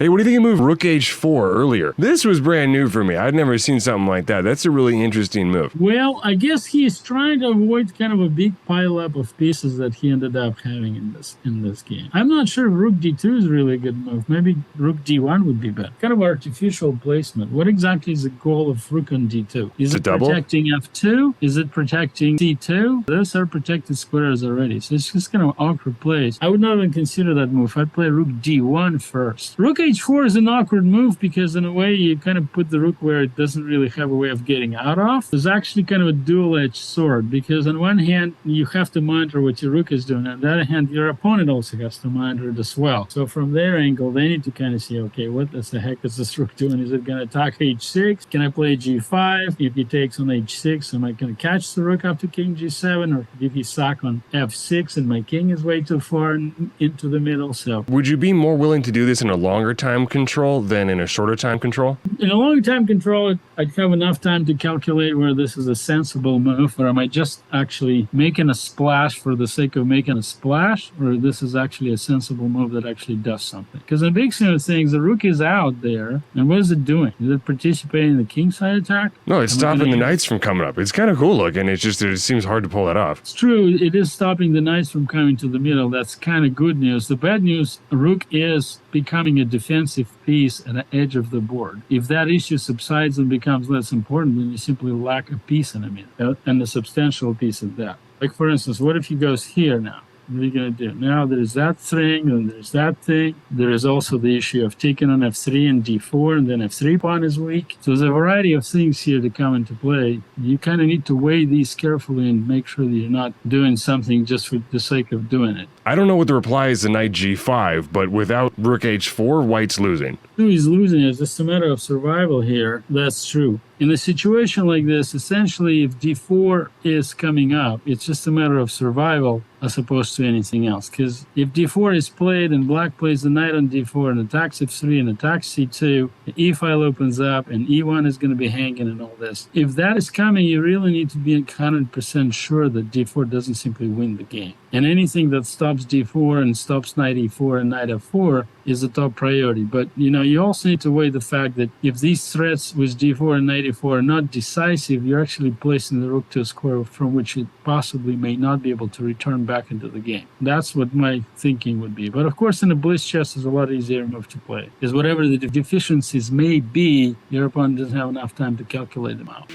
Hey, what do you think of move rook h4 earlier? This was brand new for me. I'd never seen something like that. That's a really interesting move. Well, I guess he's trying to avoid kind of a big pileup of pieces that he ended up having in this game. I'm not sure rook d2 is really a good move. Maybe rook d1 would be better. Kind of artificial placement. What exactly is the goal of rook on d2? Is it protecting f2? Is it protecting c2? Those are protected squares already, so it's just kind of awkward place. I would not even consider that move. I'd play rook d1 first. Rook h4 is an awkward move because in a way you kind of put the rook where it doesn't really have a way of getting out of. It's actually kind of a dual-edged sword because on one hand you have to monitor what your rook is doing, on the other hand your opponent also has to monitor it as well. So from their angle they need to kind of see, okay, what the heck is this rook doing? Is it going to attack h6? Can I play g5? If he takes on h6, am I going to catch the rook up to king g7, or if he sack on f6 and my king is way too far into the middle? So would you be more willing to do this in a longer time control than in a shorter time control? In a long time control, I'd have enough time to calculate where this is a sensible move, or am I just actually making a splash for the sake of making a splash, or this is actually a sensible move that actually does something. Because in the big scheme of things, the rook is out there, and what is it doing? Is it participating in the kingside attack? No, it's stopping the knights from coming up. It's kind of cool looking. It's just, it seems hard to pull that off. It's true. It is stopping the knights from coming to the middle. That's kind of good news. The bad news, rook is becoming a defensive piece at the edge of the board. If that issue subsides and becomes less important, then you simply lack a piece in the middle, and a substantial piece of that. Like, for instance, what if he goes here now? What are you going to do? Now there's that thing, and there's that thing. There is also the issue of taking on f3 and d4, and then f3 pawn is weak. So there's a variety of things here to come into play. You kind of need to weigh these carefully and make sure that you're not doing something just for the sake of doing it. I don't know what the reply is to knight g5, but without rook h4, white's losing. He's losing. It's just a matter of survival here. That's true. In a situation like this, essentially, if d4 is coming up, it's just a matter of survival as opposed to anything else. Because if d4 is played and black plays the knight on d4 and attacks f3 and attacks c2, the e file opens up and e1 is going to be hanging and all this. If that is coming, you really need to be 100% sure that d4 doesn't simply win the game. And anything that stops d4 and stops knight e4 and knight f4 is the top priority. But, you also need to weigh the fact that if these threats with d4 and knight e4 are not decisive, you're actually placing the rook to a square from which it possibly may not be able to return back into the game. That's what my thinking would be. But of course, in a blitz chess, it's a lot easier move to play. Because whatever the deficiencies may be, your opponent doesn't have enough time to calculate them out.